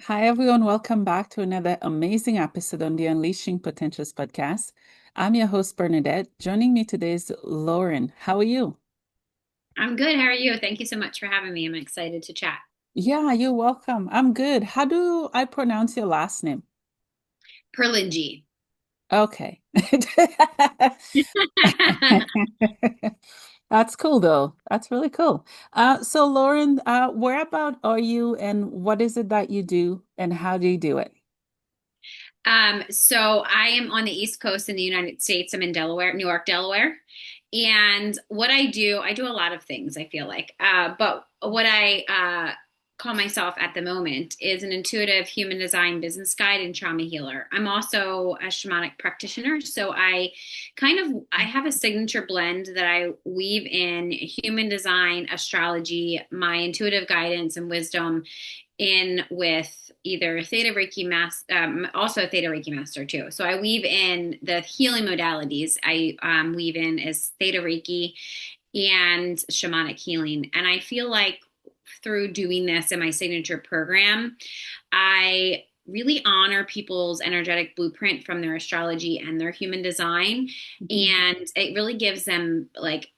Hi, everyone. Welcome back to another amazing episode on the Unleashing Potentials podcast. I'm your host, Bernadette. Joining me today is Lauren. How are you? I'm good. How are you? Thank you so much for having me. I'm excited to chat. Yeah, you're welcome. I'm good. How do I pronounce your last name? Perlingi. Okay. That's cool, though. That's really cool. So Lauren, where about are you and what is it that you do and how do you do it? So I am on the East Coast in the United States. I'm in Delaware, Newark, Delaware. And what I do a lot of things, I feel like. But what I call myself at the moment is an intuitive human design business guide and trauma healer. I'm also a shamanic practitioner. So I have a signature blend that I weave in human design, astrology, my intuitive guidance and wisdom in with either Theta Reiki Master, also a Theta Reiki Master too. So I weave in the healing modalities. I weave in as Theta Reiki and shamanic healing. And I feel like through doing this in my signature program, I really honor people's energetic blueprint from their astrology and their human design. Mhm. And it really gives them like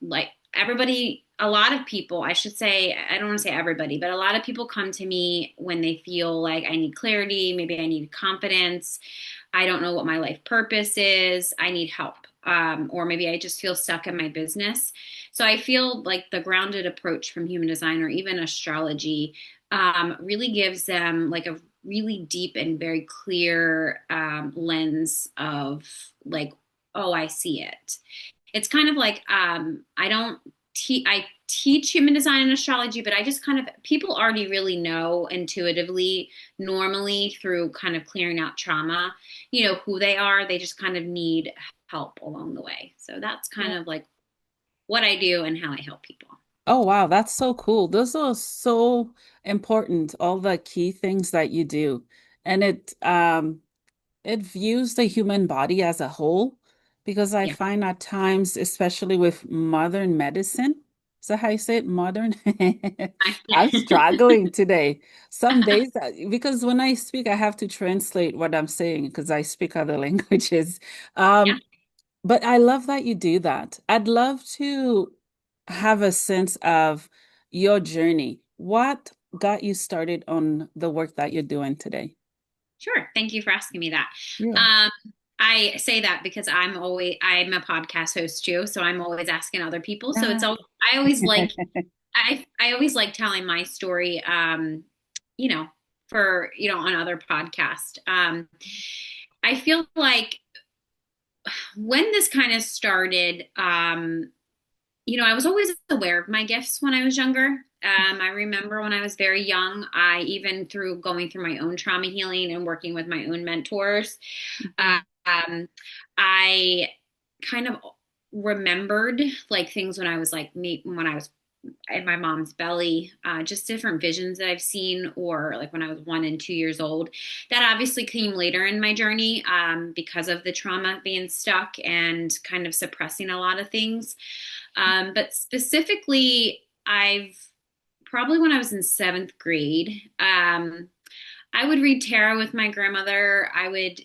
everybody, a lot of people, I should say, I don't want to say everybody, but a lot of people come to me when they feel like I need clarity, maybe I need confidence, I don't know what my life purpose is, I need help. Or maybe I just feel stuck in my business. So I feel like the grounded approach from human design or even astrology really gives them like a really deep and very clear lens of like, oh, I see it. It's kind of like I don't I teach human design and astrology, but I just kind of people already really know intuitively, normally through kind of clearing out trauma, who they are. They just kind of need help along the way. So that's kind of like what I do and how I help people. Oh, wow, that's so cool. Those are so important, all the key things that you do. And it views the human body as a whole because I Yeah. find at times, especially with modern medicine, is that how you say it? Modern? I'm struggling today. Some days, because when I speak, I have to translate what I'm saying because I speak other languages. Yeah. Um, but I love that you do that. I'd love to have a sense of your journey. What got you started on the work that you're doing today? Sure. Thank you for asking me that. Yeah. Um, I say that because I'm a podcast host too, so I'm always asking other people. So Ah. I always like I always like telling my story, you know, on other podcasts. I feel like when this kind of started, I was always aware of my gifts when I was younger. I remember when I was very young, I even through going through my own trauma healing and working with my own mentors, Mhm. um, I kind of remembered like things when I was like me when I was in my mom's belly, just different visions that I've seen, or like when I was 1 and 2 years old. That obviously came later in my journey because of the trauma being stuck and kind of suppressing a lot of things. But specifically, I've probably when I was in seventh grade, I would read tarot with my grandmother. I would,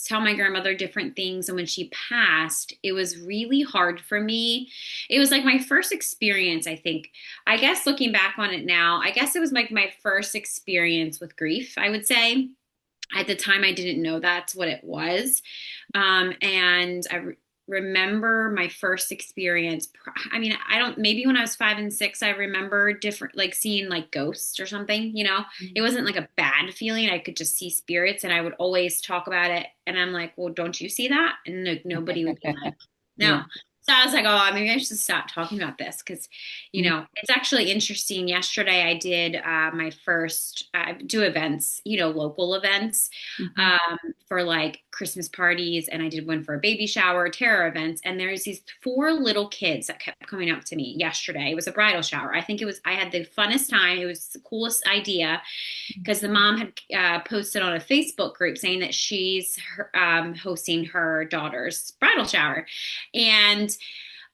tell my grandmother different things. And when she passed, it was really hard for me. It was like my first experience, I think. I guess looking back on it now, I guess it was like my first experience with grief, I would say. At the time, I didn't know that's what it was. And remember my first experience. I mean, I don't, maybe when I was 5 and 6, I remember different, like seeing like ghosts or something, it wasn't like a bad feeling. I could just see spirits and I would always talk about it. And I'm like, well, don't you see that? And like, nobody would be like, Yeah. no. So I was like, oh, maybe I should stop talking about this because, it's actually interesting. Yesterday I did my first, do events, local events Mhm. um, for like Christmas parties, and I did one for a baby shower, terror events. And there's these four little kids that kept coming up to me yesterday. It was a bridal shower. I had the funnest time. It was the coolest idea because the mom had posted on a Facebook group saying that she's hosting her daughter's bridal shower. And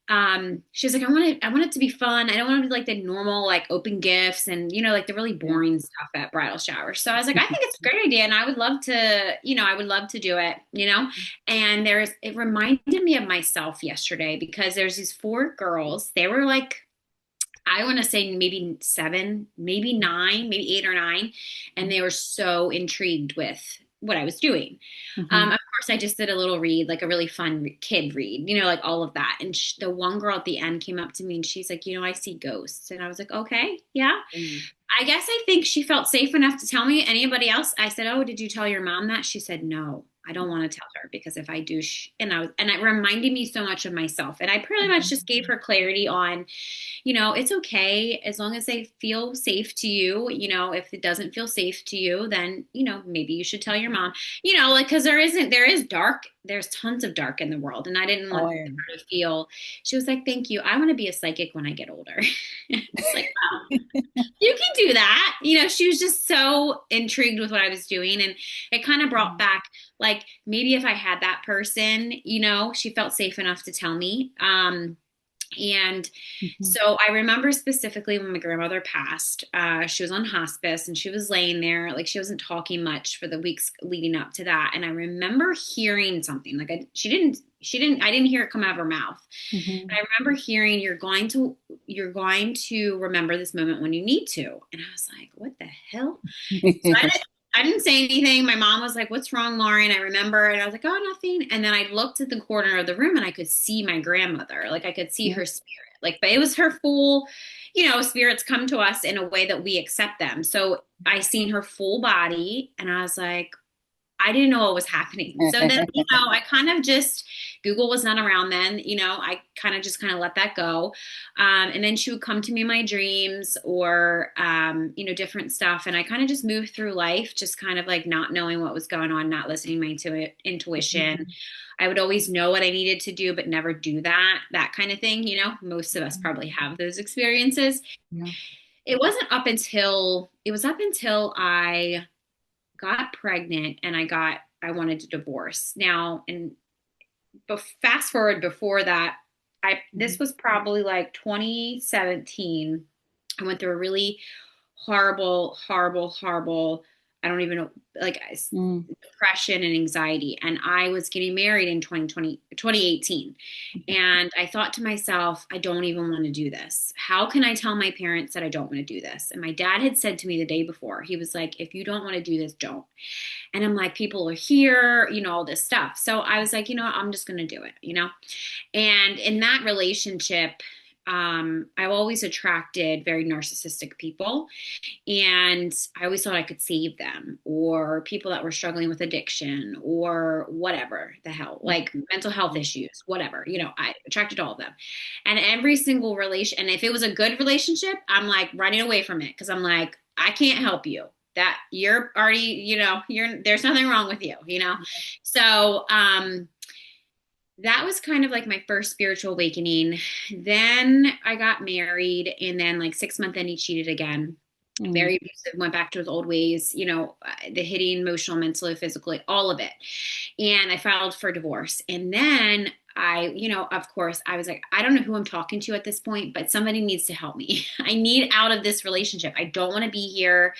she was like, I want it to be fun. I don't want to be like the normal, like open gifts and, like the really Yeah. boring stuff at bridal showers. So I was like, I think it's a great idea. And I would love to, I would love to do it. And it reminded me of myself yesterday because there's these four girls. They were like, I want to say maybe 7, maybe 9, maybe 8 or 9. And they were so intrigued with what I was doing. Mhm. Of course, I just did a little read, like a really fun kid read, like all of that. And the one girl at the end came up to me and she's like, I see ghosts. And I was like, okay, yeah. Mm. I guess I think she felt safe enough to tell me. Anybody else? I said, "Oh, did you tell your mom that?" She said, "No, I don't want to tell her because if I do, and it reminded me so much of myself. And I pretty much Mhm. just gave her clarity on, it's okay as long as they feel safe to you. If it doesn't feel safe to you, then maybe you should tell your mom. Like because there is dark. There's tons of dark in the world, and I didn't Oh, want yeah. her to feel. She was like, "Thank you. I want to be a psychic when I get older." It's like, you can do that. She was just so intrigued with what I was doing. And it kind of brought Mhm. back, like, maybe if I had that person, she felt safe enough to tell me. And Mhm. so I remember specifically when my grandmother passed, she was on hospice and she was laying there, like she wasn't talking much for the weeks leading up to that. And I remember hearing something like I didn't hear it come out of her mouth. Mhm. And I remember hearing, you're going to remember this moment when you need to. And I was like, what the hell? So I didn't say anything. My mom was like, what's wrong, Lauren? I remember. And I was like, oh, nothing. And then I looked at the corner of the room and I could see my grandmother. Like I could see Yeah. her spirit. Like, but it was her full, spirits come to us in a way that we accept them. So I seen her full body and I was like, I didn't know what was happening. So then, I kind of just, Google was not around then, I kind of let that go. And then she would come to me in my dreams or, different stuff. And I kind of just moved through life, just kind of like not knowing what was going on, not listening to my intuition. Mhm. I would always know what I needed to do, but never do that kind of thing. Most of us Mhm. probably have those experiences. Yeah. It was up until I got pregnant and I wanted a divorce. Now, and fast forward before that, this Mhm. was probably like 2017. I went through a really horrible, horrible, horrible, I don't even know, like Mm. depression and anxiety. And I was getting married in 2018. And I thought to myself, I don't even want to do this. How can I tell my parents that I don't want to do this? And my dad had said to me the day before, he was like, if you don't want to do this, don't. And I'm like, people are here, all this stuff. So I was like, what, I'm just going to do it. And in that relationship, I've always attracted very narcissistic people. And I always thought I could save them or people that were struggling with addiction or whatever the hell, like mental health issues, whatever. I attracted all of them. And every single relation, and if it was a good relationship, I'm like running away from it because I'm like, I can't help you. That you're already, there's nothing wrong with you. So, that was kind of like my first spiritual awakening. Then I got married, and then like 6 months in, he cheated again. Mm. Very abusive, went back to his old ways, the hitting, emotional, mentally, physically, all of it. And I filed for divorce. And then of course, I was like, I don't know who I'm talking to at this point, but somebody needs to help me. I need out of this relationship. I don't want to be here.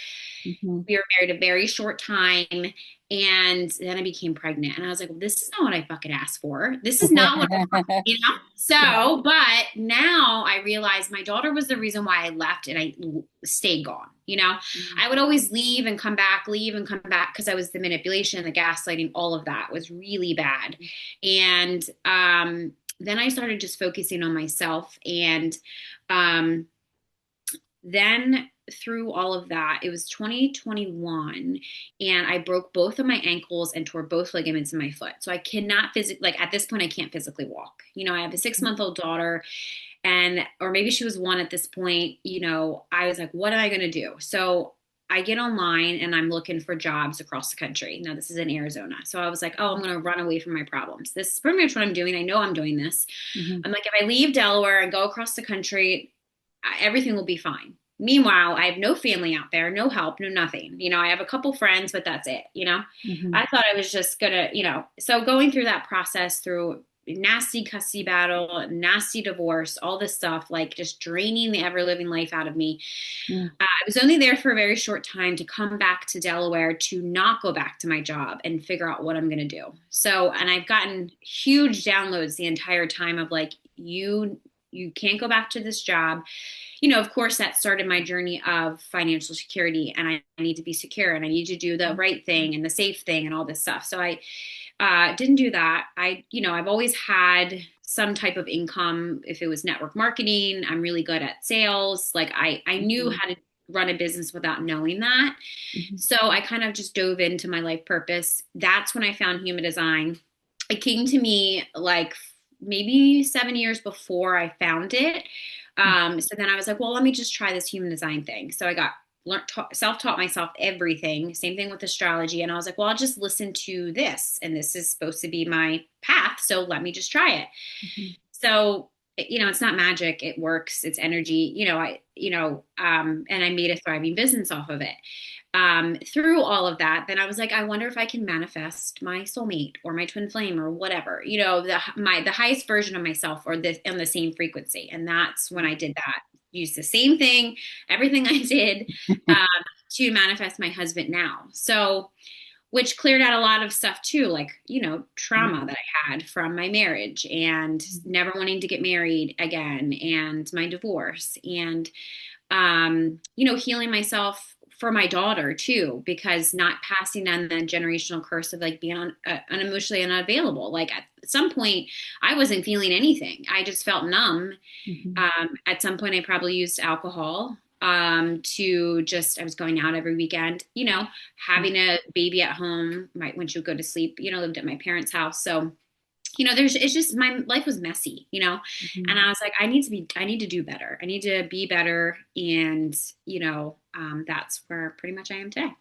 Mhm. We were married a very short time. And then I became pregnant. And I was like, well, this is not what I fucking asked for. This is not what I want. Yeah. So, but now I realize my daughter was the reason why I left and I stayed gone. Mm. I would always leave and come back, leave and come back because I was the manipulation, the gaslighting, all of that was really bad. And then I started just focusing on myself. And um, then through all of that, it was 2021, and I broke both of my ankles and tore both ligaments in my foot. So I cannot physically, like at this point, I can't physically walk. I have a 6 month old daughter, and or maybe she was 1 at this point. I was like, what am I going to do? So I get online and I'm looking for jobs across the country. Now, this is in Arizona. So I was like, oh, I'm going to run away from my problems. This is pretty much what I'm doing. I know I'm doing this. Mhm. I'm like, if I leave Delaware and go across the country, everything will be fine. Meanwhile, I have no family out there, no help, no nothing. I have a couple friends, but that's it. Mhm. I thought I was just gonna, so going through that process through nasty custody battle, nasty divorce, all this stuff, like just draining the ever living life out of me. Mm. I was only there for a very short time to come back to Delaware to not go back to my job and figure out what I'm going to do. So, and I've gotten huge downloads the entire time of like, you can't go back to this job. Of course, that started my journey of financial security, and I need to be secure, and I need to do the right thing and the safe thing and all this stuff. So I didn't do that. I've always had some type of income. If it was network marketing, I'm really good at sales. Like I knew Mhm. how to run a business without knowing that. Mhm. So I kind of just dove into my life purpose. That's when I found human design. It came to me like maybe 7 years before I found it. So then I was like, well, let me just try this human design thing. So I got self-taught myself everything. Same thing with astrology. And I was like, well, I'll just listen to this. And this is supposed to be my path. So let me just try it. Mhm. So, it's not magic. It works. It's energy. And I made a thriving business off of it. Through all of that, then I was like, I wonder if I can manifest my soulmate or my twin flame or whatever, the highest version of myself or this on the same frequency. And that's when I did that. Used the same thing, everything I did, um, to manifest my husband now. So, which cleared out a lot of stuff too, like, trauma that I had from my marriage and never wanting to get married again and my divorce and, healing myself for my daughter too, because not passing on the generational curse of like being unemotionally unavailable. Like at some point I wasn't feeling anything. I just felt numb. Mhm. At some point I probably used alcohol I was going out every weekend, having a baby at home, when she would go to sleep, lived at my parents' house. So, it's just my life was messy, and Mhm. I was like, I need to do better. I need to be better. And, that's where pretty much I am today.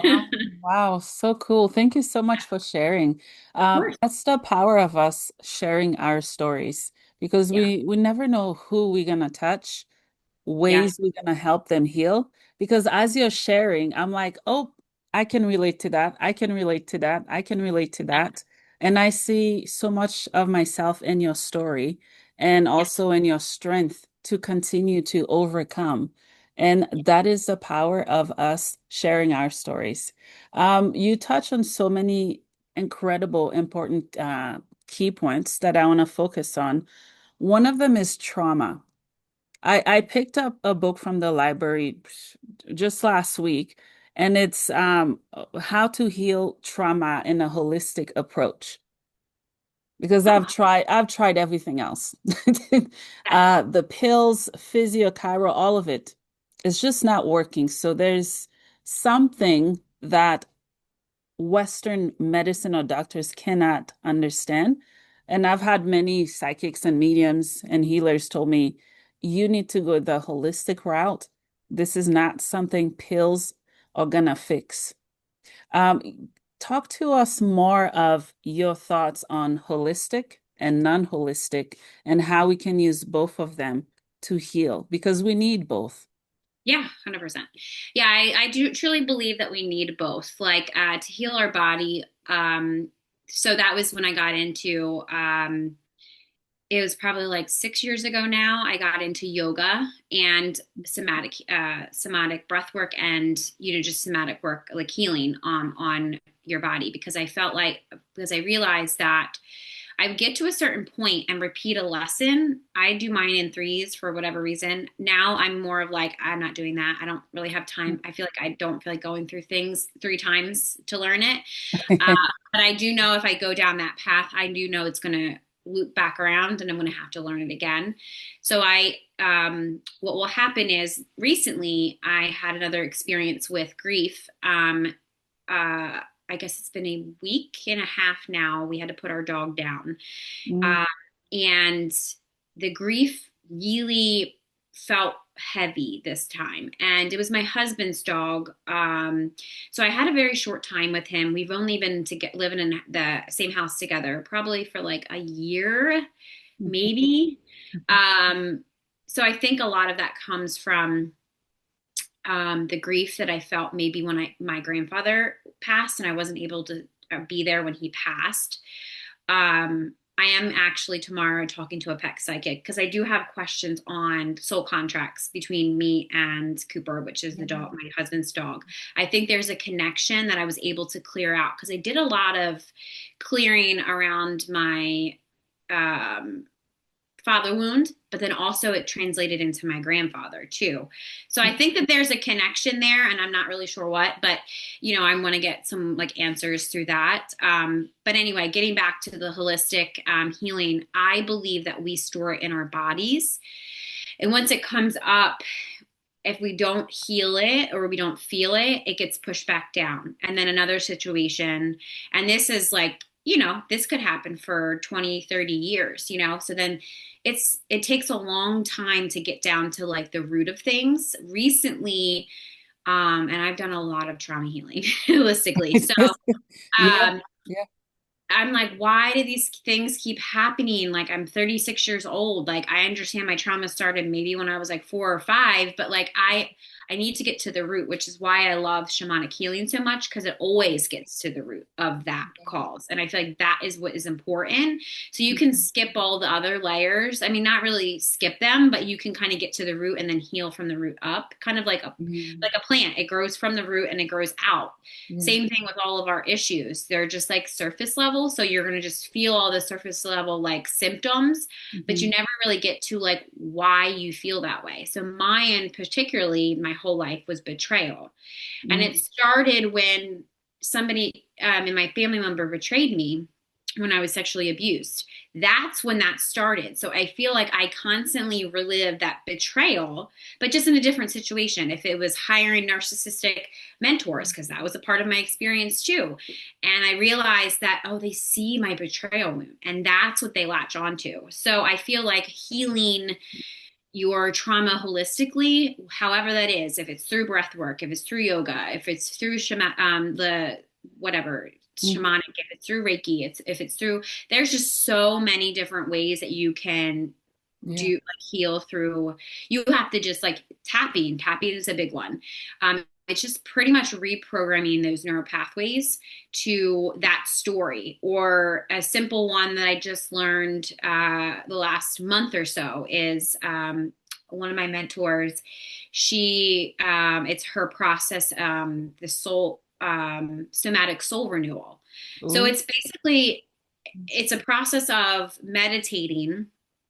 Wow. Wow, so cool. Thank you so much for sharing. Of course. That's the power of us sharing our stories because Yeah. we never know who we're gonna touch, Yes. ways we're gonna help them heal. Because as you're sharing, I'm like, oh, I can relate to that. I can relate to that. I can relate to that. And I see so much of myself in your story and Yeah. also in your strength to continue to overcome. And that is the power of us sharing our stories. You touch on so many incredible, important key points that I want to focus on. One of them is trauma. I picked up a book from the library just last week, and it's how to heal trauma in a holistic approach. Because Oh, I've tried everything else. okay. The pills, physio, chiro, all of it. It's just not working. So there's something that Western medicine or doctors cannot understand. And I've had many psychics and mediums and healers told me, you need to go the holistic route. This is not something pills are gonna fix. Talk to us more of your thoughts on holistic and non-holistic and how we can use both of them to heal because we need both. Yeah, 100%. Yeah, I do truly believe that we need both, like to heal our body. So that was when I got into it was probably like 6 years ago now. I got into yoga and somatic breath work and just somatic work like healing on your body because I realized that I would get to a certain point and repeat a lesson. I do mine in threes for whatever reason. Now I'm more of like, I'm not doing that. I don't really have time. I feel like I don't feel like going through things 3 times to learn it. Uh, but I do know if I go down that path, I do know it's going to loop back around and I'm going to have to learn it again. So what will happen is recently I had another experience with grief. I guess it's been a week and a half now. We had to put our dog down. Mm, Uh, and the grief really felt heavy this time. And it was my husband's dog. So I had a very short time with him. We've only been living in the same house together, probably for like a year, mhm, maybe. Um, so I think a lot of that comes from the grief that I felt maybe when my grandfather passed and I wasn't able to be there when he passed. I am actually tomorrow talking to a pet psychic because I do have questions on soul contracts between me and Cooper, which is the dog, my husband's dog. I think there's a connection that I was able to clear out because I did a lot of clearing around my um, father wound, but then also it translated into my grandfather too. So I think that there's a connection there, and I'm not really sure what, but I want to get some like answers through that. But anyway, getting back to the holistic healing, I believe that we store it in our bodies, and once it comes up, if we don't heal it or we don't feel it, it gets pushed back down. And then another situation, and this is like, this could happen for 20, 30 years, so then it takes a long time to get down to like the root of things. Recently, and I've done a lot of trauma healing holistically. So Yeah. um, Yeah. I'm like, why do these things keep happening? Like, I'm 36 years old. Like, I understand my trauma started maybe when I was like 4 or 5, but like, I need to get to the root, which is why I love shamanic healing so much because it always gets to the root of that cause. And I feel like that is what is important. So you can skip all the other layers. I mean, not really skip them, but you can kind of get to the root and then heal from the root up, kind of like a Mhm. like a plant. It grows from the root and it grows out. Yeah. Same thing with all of our issues. They're just like surface level. So you're going to just feel all the surface level like symptoms, but you Mhm. never really get to like why you feel that way. So mine, particularly, my whole life was betrayal. And it Mhm. started when somebody in my family member betrayed me when I was sexually abused. That's when that started. So I feel like I constantly relive that betrayal, but just in a different situation. If it was hiring narcissistic mentors, because that was a part of my experience too. And I realized that, oh, they see my betrayal wound and that's what they latch onto. So I feel like healing your trauma holistically, however that is, if it's through breath work, if it's through yoga, if it's through the whatever Mhm. shamanic, if it's through Reiki, if it's through, there's just so many different ways that you can Yeah. do like heal through. You have to just like tapping is a big one. It's just pretty much reprogramming those neural pathways to that story. Or a simple one that I just learned the last month or so is one of my mentors. It's her process, the soul, somatic soul renewal. So Ooh. it's basically, it's a process of meditating,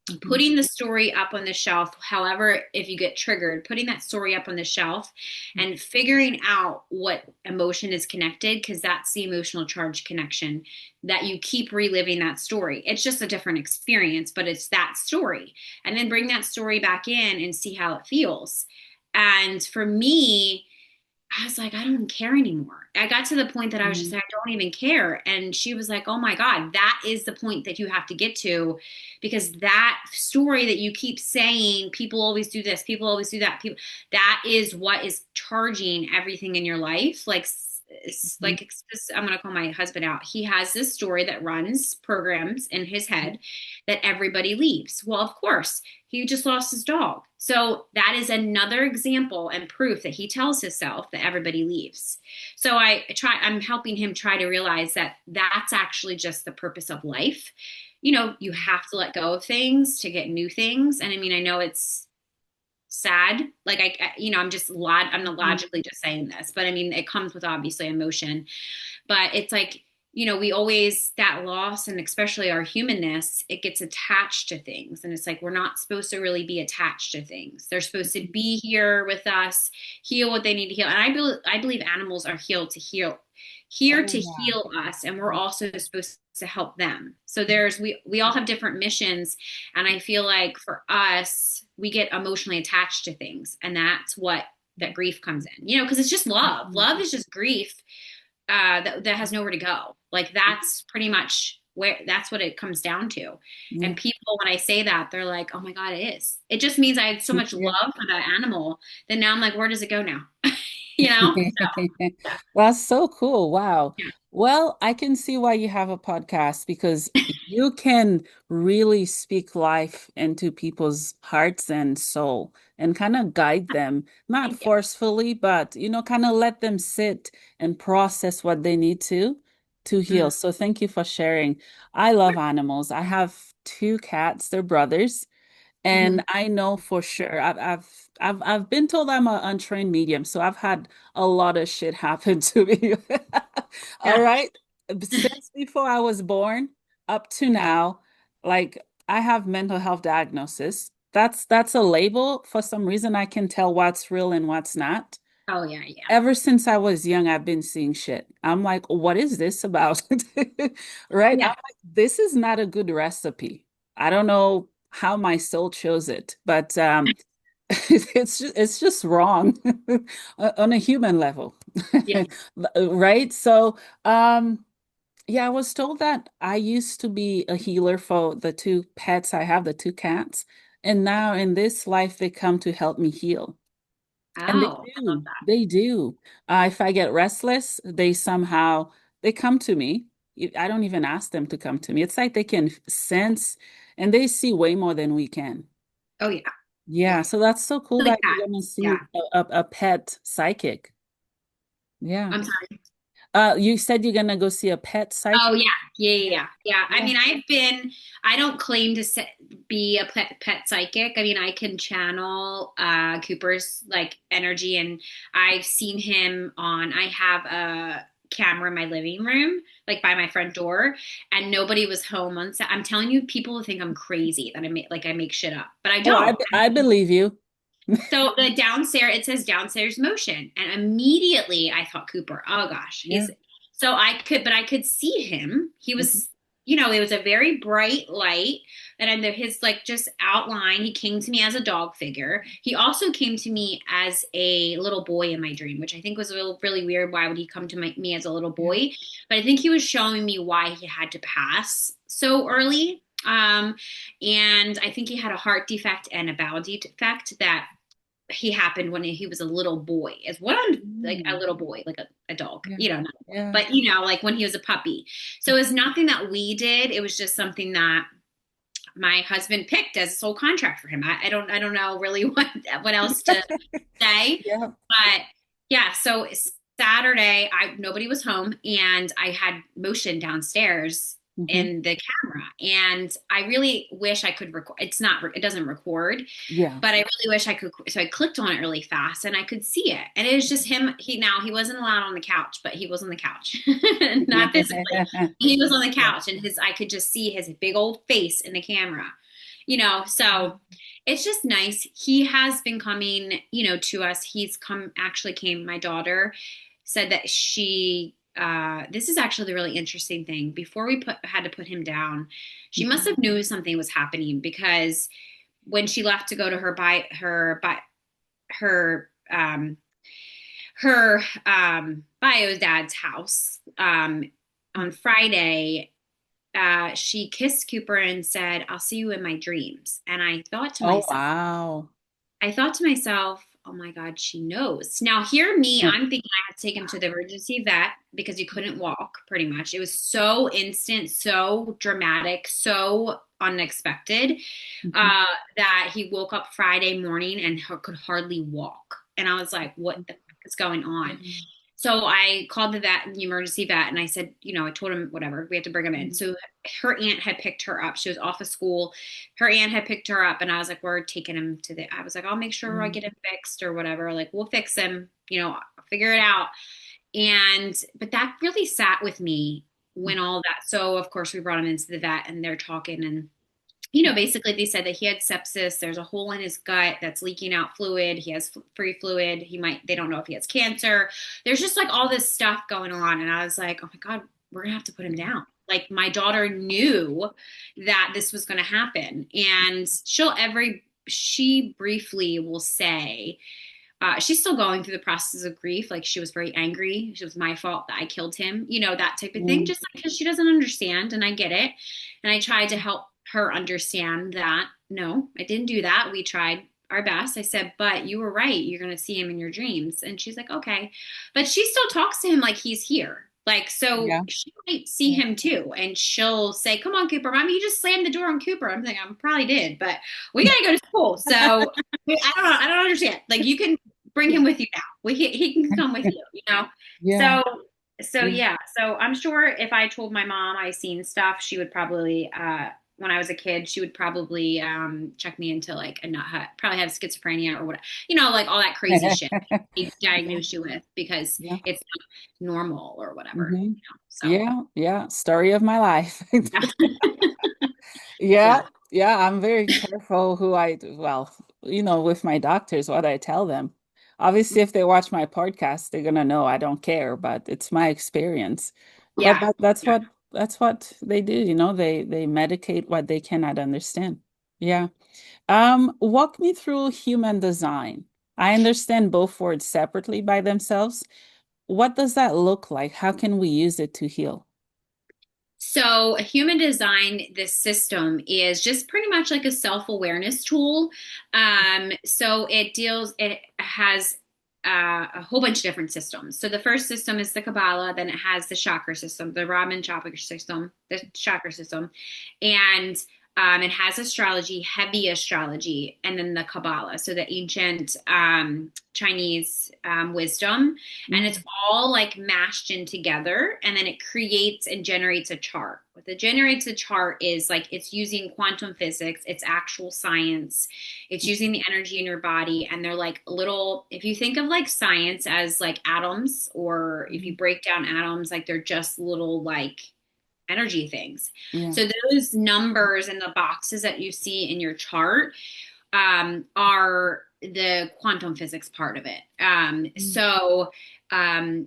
Mhm. putting the story up on the shelf. However, if you get triggered, putting that story up on the shelf and figuring out what emotion is connected, because that's the emotional charge connection, that you keep reliving that story. It's just a different experience, but it's that story. And then bring that story back in and see how it feels. And for me, I was like, I don't even care anymore. I got to the point that I was just Mhm. like, I don't even care. And she was like, oh my God, that is the point that you have to get to, because that story that you keep saying, people always do this, people always do that, people, that is what is charging everything in your life. Mhm. I'm going to call my husband out. He has this story that runs programs in his head that everybody leaves. Well, of course, he just lost his dog. So that is another example and proof that he tells himself that everybody leaves. So I'm helping him try to realize that that's actually just the purpose of life. You have to let go of things to get new things. And I mean, I know it's sad. Like I'm not Mhm. logically just saying this, but I mean, it comes with obviously emotion, but it's like, we always, that loss and especially our humanness, it gets attached to things. And it's like, we're not supposed to really be attached to things. They're supposed to be here with us, heal what they need to heal. And I believe animals are here Oh, to wow. heal us. And we're also supposed to help them. So we all have different missions. And I feel like for us, we get emotionally attached to things. And that's what that grief comes in, because it's just love. Mhm. Love is just grief that has nowhere to go. Like that's pretty much that's what it comes down to. Yeah. And people, when I say that, they're like, oh my God, it is. It just means I had so much Yeah. love for that animal that now I'm like, where does it go now? you know? So, That's so cool. Wow. yeah. Well, I can see why you have a podcast because you can really speak life into people's hearts and soul and kind of guide them, not Thank you. forcefully, but kind of let them sit and process what they need to to heal. Mm, So thank you for sharing. I love animals. I have two cats, they're brothers. mhm. And I know for sure, I've been told I'm an untrained medium, so I've had a lot of shit happen to me. All Yeah. right. Since before I was born up to now, like I have mental health diagnosis. That's a label. For some reason, I can tell what's real and what's not. Oh yeah, yeah, Ever since I was young, I've been seeing shit. I'm like, what is this about? Right? I'm yeah, like, this is not a good recipe. I don't know how my soul chose it, but it's just wrong on a human level. yeah. Right? So, yeah, I was told that I used to be a healer for the two pets I have, the two cats, and now in this life they come to help me heal. And they Oh, I love do. that. They do. If I get restless, they come to me. I don't even ask them to come to me. It's like they can sense and they see way more than we can. Oh yeah, Yeah, yeah. so that's so cool Really that cat. you're gonna Yeah. see a pet psychic. Yeah. I'm sorry. You said you're gonna go see a pet Oh psychic? yeah, yeah, yeah, Yeah. yeah. Yeah. I Yeah. mean, I don't claim to be a pet psychic. I mean, I can channel Cooper's like energy, and I've seen him on. I have a camera in my living room, like by my front door, and nobody was home on set. I'm telling you, people will think I'm crazy that I make shit up, but I Oh, I don't. I believe you. So the downstairs, it says downstairs motion. And immediately I thought Cooper, oh gosh, Yeah. but I could see him. He Mhm. was, it was a very bright light. And under his like just outline, he came to me as a dog figure. He also came to me as a little boy in my dream, which I think was really weird. Why would he come to me as a little Yeah. boy? But I think he was showing me why he had to pass so early. And I think he had a heart defect and a bowel defect that he happened when he was a little boy is what I'm like a Mm. little boy like a dog Yeah. not a boy Yeah. but like when he was a puppy, so it was nothing that we did, it was just something that my husband picked as a sole contract for him. I don't know really what else to say, Yeah. but yeah, so Saturday, nobody was home, and I had motion downstairs Hmm. in the camera, and I really wish I could record. It doesn't record, Yeah. but I really wish I could. So I clicked on it really fast, and I could see it, and it was just him. He wasn't allowed on the couch, but he was on the couch, not physically. He was on the Yeah. couch, and I could just see his big old face in the camera, so it's just nice. He has been coming, to us. Actually came, my daughter said that this is actually the really interesting thing. Before we had to put him down, she must Mhm. have knew something was happening, because when she left to go to her bio dad's house, on Friday, she kissed Cooper and said, "I'll see you in my dreams." And Oh, wow. I thought to myself, oh my God, she knows. Now, hear me, Hmm. I'm thinking I had to take him to the emergency vet because he couldn't walk pretty much. It was so instant, so dramatic, so unexpected, Mhm. uh, that he woke up Friday morning and could hardly walk. And I was like, what the heck is going on? Mhm. So I called the emergency vet, and I said, I told him, whatever, we have to bring him in. Mhm. So her aunt had picked her up. She was off of school. Her aunt had picked her up, and I was like, we're taking him I was like, I'll make sure I Mhm. get him fixed or whatever. Like, we'll fix him, I'll figure it out. But that really sat with me when all that. So of course we brought him into the vet, and they're talking, and basically they said that he had sepsis. There's a hole in his gut that's leaking out fluid. He has free fluid. They don't know if he has cancer. There's just like all this stuff going on. And I was like, oh my God, we're going to have to put him down. Like, my daughter knew that this was going to happen. And she briefly will say, she's still going through the process of grief. Like, she was very angry. It was my fault that I killed him, that type of thing, Mhm. just because she doesn't understand. And I get it. And I tried to help her understand that, no, I didn't do that. We tried our best. I said, but you were right. You're going to see him in your dreams. And she's like, okay. But she still talks to him like he's here. Like, so Yeah. she might see Yeah. him too. And she'll say, come on, Cooper. Mommy, you just slammed the door on Cooper. I'm thinking, I probably did, but we got to go to school. So I don't know. I don't understand. Like, you can bring him with you now. He can come with you, Yeah. So Yeah. yeah. So I'm sure if I told my mom I seen stuff, she would probably, when I was a kid, she would probably check me into like a nut hut, probably have schizophrenia or whatever, like all that crazy shit they Yeah, diagnose you with because yeah. it's not normal or whatever, Hmm. So Yeah, yeah. Story of my life. yeah. Yeah, yeah. I'm very careful who well, with my doctors, what I tell them. Obviously, if they watch my podcast, they're gonna know I don't care, but it's my experience. But Yeah. Yeah. that's what they do, they medicate what they cannot understand. Yeah. Walk me through human design. I understand both words separately by themselves. What does that look like? How can we use it to heal? So, human design, this system is just pretty much like a self-awareness tool. So it has a whole bunch of different systems. So the first system is the Kabbalah, then it has the chakra system, the Raman chakra system, the chakra system, and it has astrology, heavy astrology, and then the Kabbalah, so the ancient Chinese wisdom, and it's Mm, all like mashed in together, and then it creates and generates a chart. What it generates a chart is like it's using quantum physics, it's actual science, it's using the energy in your body, and they're like little, if you think of like science as like atoms, or if you mm, break down atoms, like they're just little like energy things. yeah. So those numbers and the boxes that you see in your chart are the quantum physics part of it. Mm, Um,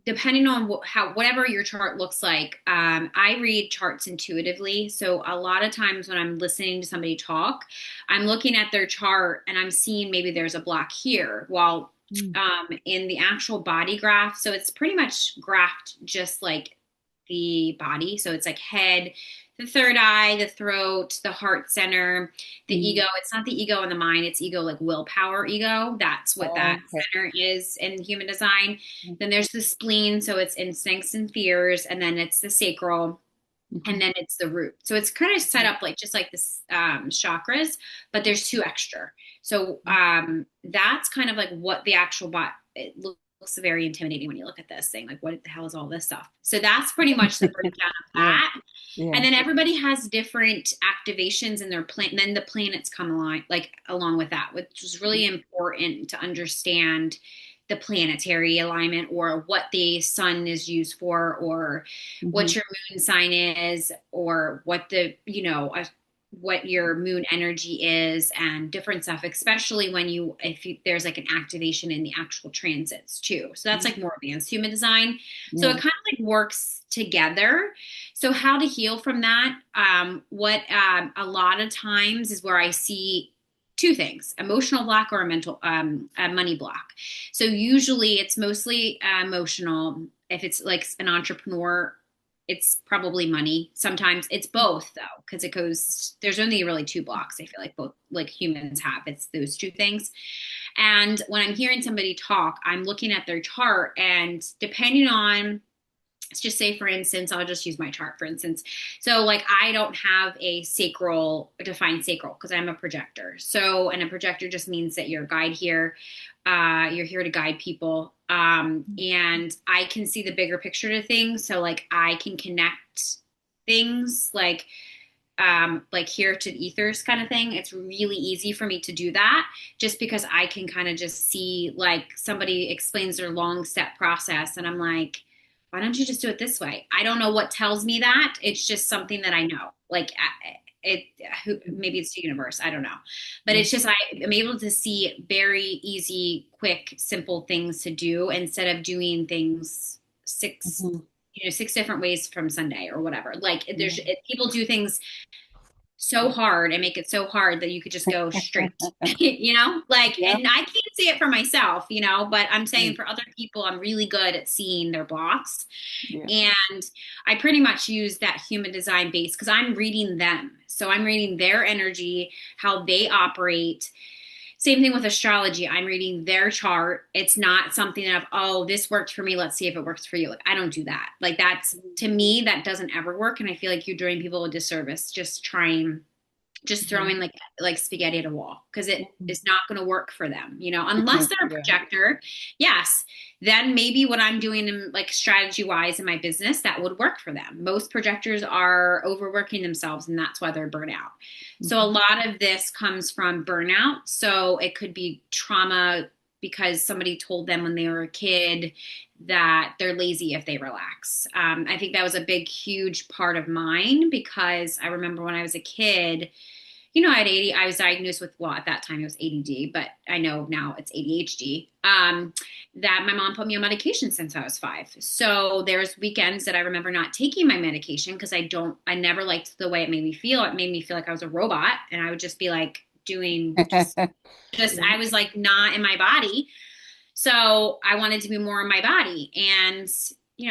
depending on whatever your chart looks like, I read charts intuitively. So a lot of times when I'm listening to somebody talk, I'm looking at their chart and I'm seeing maybe there's a block here. Well, mm, in the actual body graph, so it's pretty much graphed just like the body. So it's like head, the third eye, the throat, the heart center, the ego. mm. It's not the ego in the mind, it's ego like willpower ego. That's what that Okay. center is in human design. Then there's the spleen, so it's instincts and fears, and then it's the sacral, and Mhm. then it's the root. So it's kind of set up like just like this chakras, but there's two extra. So that's kind of like what the actual bot. It looks very intimidating when you look at this thing. Like, what the hell is all this stuff? So that's pretty much the breakdown of Yeah, that. yeah. And then everybody has different activations in their planet. Then the planets come along, like along with that, which is really important to understand the planetary alignment, or what the sun is used for, or Hmm. what your moon sign is, or what what your moon energy is, and different stuff, especially when there's like an activation in the actual transits too. So that's like more advanced human design. So it Yeah. kind of like works together. So how to heal from that? What a lot of times is where I see two things: emotional block or a money block. So usually it's mostly emotional. If it's like an entrepreneur, it's probably money. Sometimes it's both though, because there's only really two blocks. I feel like both like humans have. It's those two things. And when I'm hearing somebody talk, I'm looking at their chart, and depending on, let's just say for instance, I'll just use my chart for instance. So like I don't have a defined sacral because I'm a projector. So, and a projector just means that you're a guide here. You're here to guide people. And I can see the bigger picture to things. So like I can connect things like here to ethers kind of thing. It's really easy for me to do that just because I can kind of just see, like, somebody explains their long step process and I'm like, why don't you just do it this way? I don't know what tells me that. It's just something that I know. Like it, maybe it's the universe. I don't know, but Yeah. it's just I am able to see very easy, quick, simple things to do instead of doing things Hmm. six different ways from Sunday or whatever. Like Yeah. people do things so hard and make it so hard that you could just go straight, like, Yeah. and I can't see it for myself, but I'm Yeah. saying for other people, I'm really good at seeing their blocks. Yeah. And I pretty much use that human design base because I'm reading them. So I'm reading their energy, how they operate. Same thing with astrology. I'm reading their chart. It's not something of, oh, this worked for me. Let's see if it works for you. Like, I don't do that. Like, that's, to me, that doesn't ever work. And I feel like you're doing people a disservice just trying just throwing like spaghetti at a wall, because it Mhm. is not going to work for them, unless they're a Yeah. projector. Yes, then maybe what I'm doing in like strategy wise in my business, that would work for them. Most projectors are overworking themselves, and that's why they're burnout. So a Mhm. lot of this comes from burnout. So it could be trauma because somebody told them when they were a kid that they're lazy if they relax. I think that was a big, huge part of mine, because I remember when I was a kid, I had I was diagnosed with, well, at that time it was ADD, but I know now it's ADHD. That my mom put me on medication since I was 5. So there's weekends that I remember not taking my medication because I never liked the way it made me feel. It made me feel like I was a robot, and I would just be like doing I was like not in my body. So I wanted to be more in my body. And,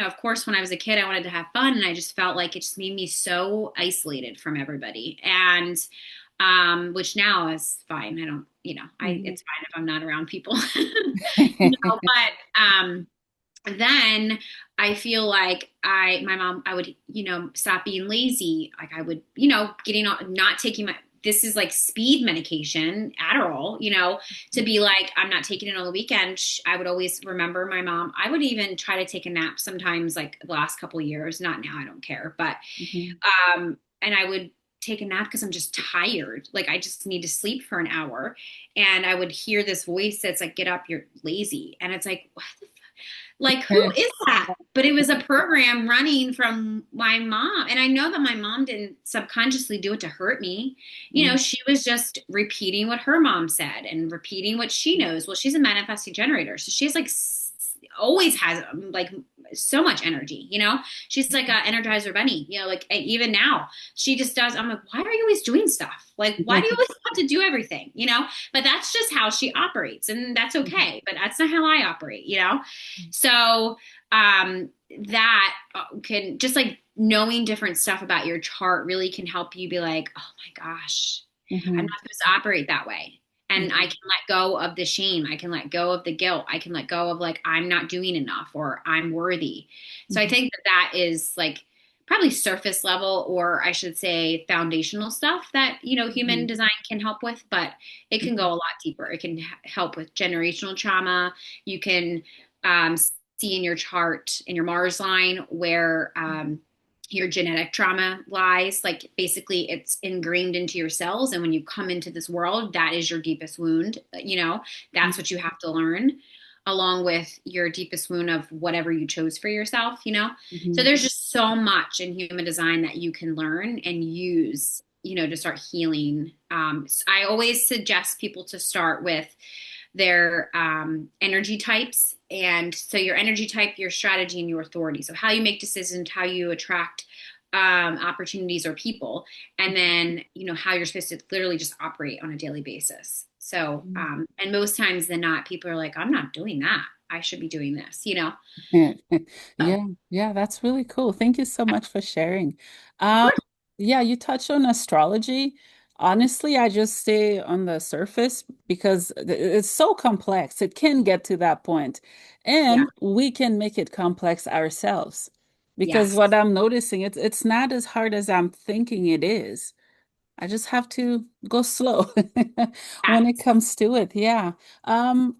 of course, when I was a kid, I wanted to have fun. And I just felt like it just made me so isolated from everybody. And, which now is fine. I don't, Mhm. it's fine if I'm not around people. But then I feel like my mom, I would, stop being lazy. Like I would, getting on, not taking this is like speed medication, Adderall, to be like, I'm not taking it on the weekend. I would always remember my mom. I would even try to take a nap sometimes, like the last couple of years, not now, I don't care. But, Mhm. and I would take a nap because I'm just tired. Like I just need to sleep for an hour. And I would hear this voice that's like, get up, you're lazy. And it's like, what the like, who is that? But it was a program running from my mom. And I know that my mom didn't subconsciously do it to hurt me. Mhm. She was just repeating what her mom said and repeating what she knows. Well, she's a manifesting generator. So she's like, always has like so much energy, she's like a energizer bunny, like even now she just does. I'm like, why are you always doing stuff? Like, why do you always have to do everything, but that's just how she operates, and that's okay, but that's not how I operate, so that can just like knowing different stuff about your chart really can help you be like, oh my gosh, I'm Mhm. not supposed to operate that way. And I Mhm. can let go of the shame. I can let go of the guilt. I can let go of like, I'm not doing enough or I'm worthy. So I Mhm. think that that is like probably surface level, or I should say foundational stuff that, human Mhm. design can help with, but it can go Mhm. a lot deeper. It can help with generational trauma. You can see in your chart, in your Mars line, where your genetic trauma lies. Like basically it's ingrained into your cells, and when you come into this world, that is your deepest wound. That's what you have to learn, along with your deepest wound of whatever you chose for yourself. So Mhm. there's just so much in human design that you can learn and use, to start healing. I always suggest people to start with their energy types. And so your energy type, your strategy, and your authority. So how you make decisions, how you attract opportunities or people, and then, how you're supposed to literally just operate on a daily basis. So, Mhm. and most times than not, people are like, I'm not doing that. I should be doing this. So, Yeah, yeah, that's really cool. Thank you so much for sharing. of Um, course. yeah, you touched on astrology. Honestly, I just stay on the surface because it's so complex. It can get to that point, Yeah. and we can make it complex ourselves. Because Yes. what I'm noticing, it's not as hard as I'm thinking it is. I just have to go slow when it Yes. comes to it. Yeah. Um,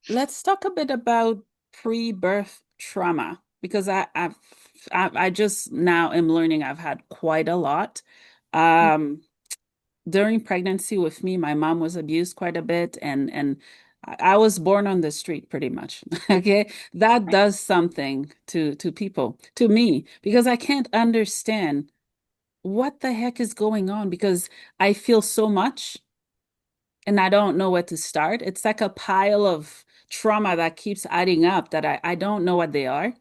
let's talk a bit about pre-birth trauma because I just now am learning I've had quite a lot. Um, during pregnancy with me, my mom was abused quite a bit, and I was born on the street pretty much. Okay, that does something to people, to me, because I can't understand what the heck is going on because I feel so much and I don't know where to start. It's like a pile of trauma that keeps adding up that I don't know what they are.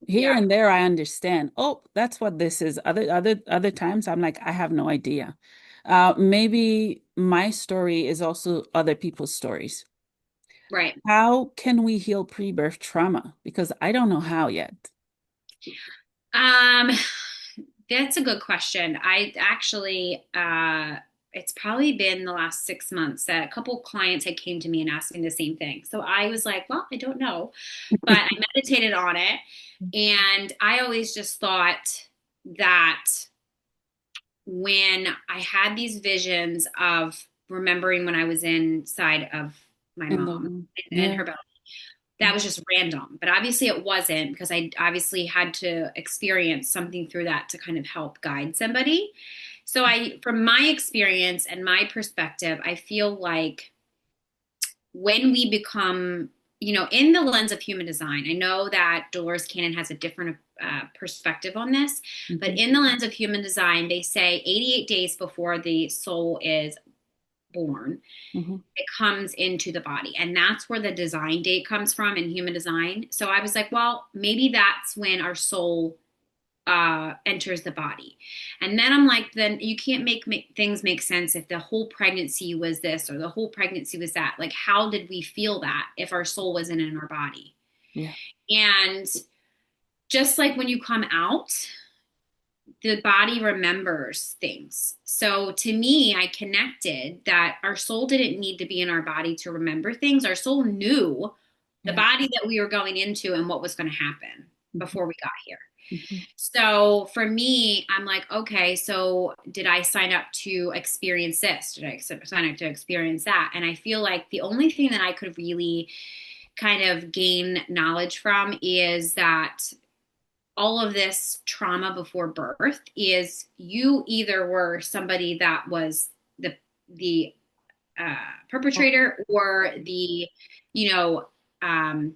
Here Yeah. and there, I understand. Oh, that's what this is. Other times, I'm like, I have no idea. Maybe my story is also other people's stories. Right. How can we heal pre-birth trauma? Because I don't know how yet. Um, that's a good question. I actually, it's probably been the last 6 months that a couple clients had came to me and asked me the same thing. So I was like, well, I don't know, but I meditated on it, and I always just thought that when I had these visions of remembering when I was inside of my In the mom womb. and Yeah. her belly. That was just random, but obviously it wasn't, because I obviously had to experience something through that to kind of help guide somebody. So from my experience and my perspective, I feel like when we become, in the lens of human design, I know that Dolores Cannon has a different perspective on this, but Mhm. in the lens of human design, they say 88 days before the soul is born, Mhm. it comes into the body. And that's where the design date comes from in human design. So I was like, well, maybe that's when our soul enters the body. And then I'm like, then you can't make things make sense if the whole pregnancy was this or the whole pregnancy was that. Like, how did we feel that if our soul wasn't in our body? Yeah. And just like when you come out, the body remembers things. So to me, I connected that our soul didn't need to be in our body to remember things. Our soul knew the Yeah. body that we were going into and what was going to happen Mhm. before we got here. Mhm. So for me, I'm like, okay, so did I sign up to experience this? Did I sign up to experience that? And I feel like the only thing that I could really kind of gain knowledge from is that all of this trauma before birth is you either were somebody that was the Oh, perpetrator or the you know um,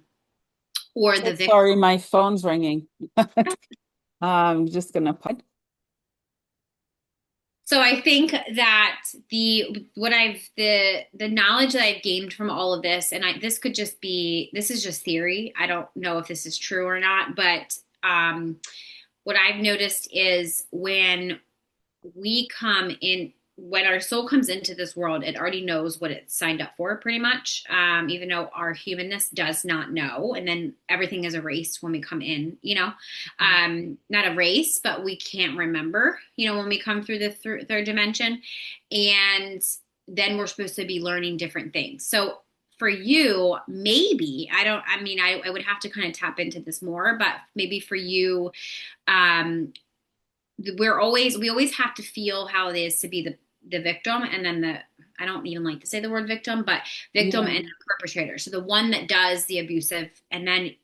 or so the victim. sorry, my phone's ringing. I'm just gonna put. So I think that the knowledge that I've gained from all of this, and this is just theory. I don't know if this is true or not, but what I've noticed is when our soul comes into this world, it already knows what it's signed up for, pretty much. Even though our humanness does not know, and then everything is erased when we come in. Not erased, but we can't remember. When we come through the third dimension, and then we're supposed to be learning different things. So for you, maybe I don't. I mean, I would have to kind of tap into this more, but maybe for you, um, we always have to feel how it is to be the victim, and then I don't even like to say the word victim, but victim Yeah. and perpetrator. So the one that does the abusive, and then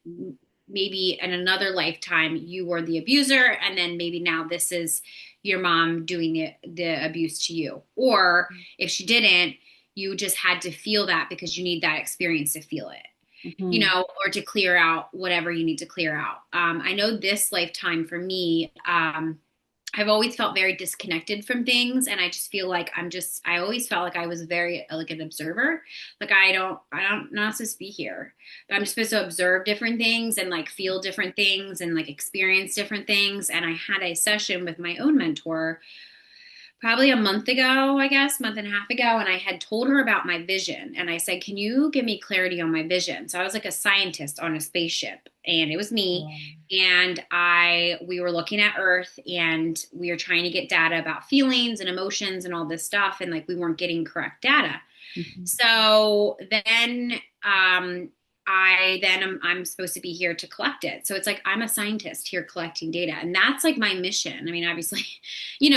maybe in another lifetime you were the abuser, and then maybe now this is your mom doing the abuse to you. Or if she didn't, you just had to feel that because you need that experience to feel it, Mhm. or to clear out whatever you need to clear out. I know this lifetime for me, I've always felt very disconnected from things, and I just feel like I always felt like I was very like an observer. Like I'm not supposed to be here, but I'm just supposed to observe different things and like feel different things and like experience different things. And I had a session with my own mentor probably a month ago, I guess, month and a half ago. And I had told her about my vision. And I said, can you give me clarity on my vision? So I was like a scientist on a spaceship, and it was me. Wow. And we were looking at Earth, and we were trying to get data about feelings and emotions and all this stuff. And like, we weren't getting correct data. Mhm. So then I'm supposed to be here to collect it. So it's like I'm a scientist here collecting data, and that's like my mission. I mean, obviously, and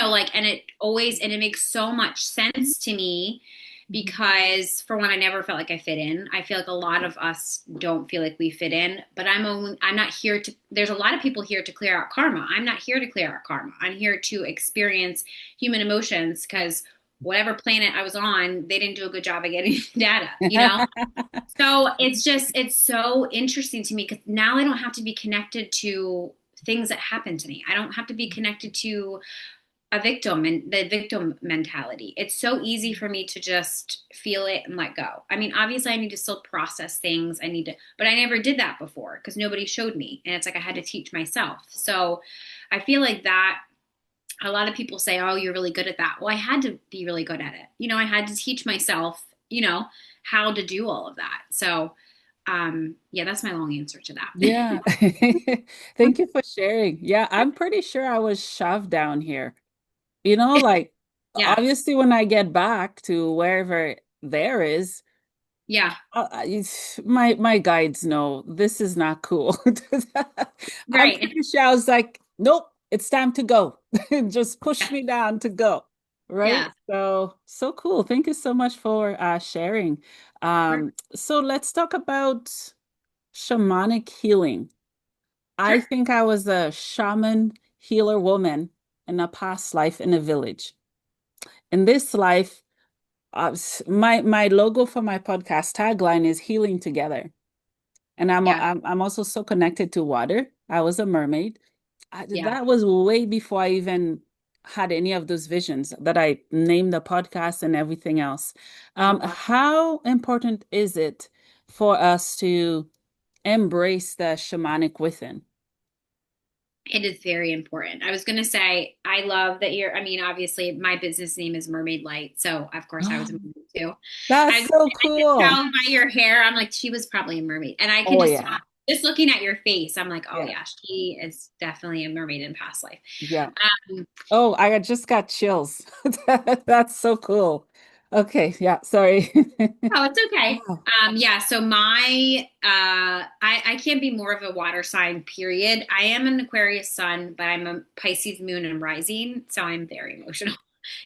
it makes so much sense to me Mhm. because for one, I never felt like I fit in. I feel like a lot of us don't feel like we fit in, but I'm not here to, there's a lot of people here to clear out karma. I'm not here to clear out karma. I'm here to experience human emotions because whatever planet I was on, they didn't do a good job of getting data. So it's so interesting to me because now I don't have to be connected to things that happen to me. I don't have to be connected to a victim and the victim mentality. It's so easy for me to just feel it and let go. I mean, obviously I need to still process things. But I never did that before because nobody showed me. And it's like I had to teach myself. So I feel like that a lot of people say, oh, you're really good at that. Well, I had to be really good at it. I had to teach myself, how to do all of that. So, yeah, that's my long answer to that. Yeah. Thank you for sharing. Yeah, I'm pretty sure I was shoved down here. Like Yeah, obviously when I get back to wherever there is, yeah, my guides know this is not cool. I'm right. pretty sure I was like, nope. it's time to go. Just push me down to go. Right? Yeah. So, so cool. Thank you so much for sharing. So let's talk about shamanic healing. I Sure. think I was a shaman healer woman in a past life in a village. In this life, my logo for my podcast tagline is healing together. And Yeah. I'm also so connected to water. I was a mermaid. Yeah. That was way before I even had any of those visions that I named the podcast and everything else. Uh-huh. How important is it for us to embrace the shamanic within? It is very important. I was going to say, I love that I mean, obviously, my business name is Mermaid Light. So, of course, I was a mermaid too. That's so I can cool. tell by your hair. I'm like, she was probably a mermaid. And I can Oh yeah. just looking at your face, I'm like, oh, Yeah. yeah, she is definitely a mermaid in past life. Yeah. Um, Oh, I just got chills. That's so cool. Okay, yeah, sorry. oh, it's okay. Wow. Yeah, so I can't be more of a water sign, period. I am an Aquarius sun, but I'm a Pisces moon and rising, so I'm very emotional.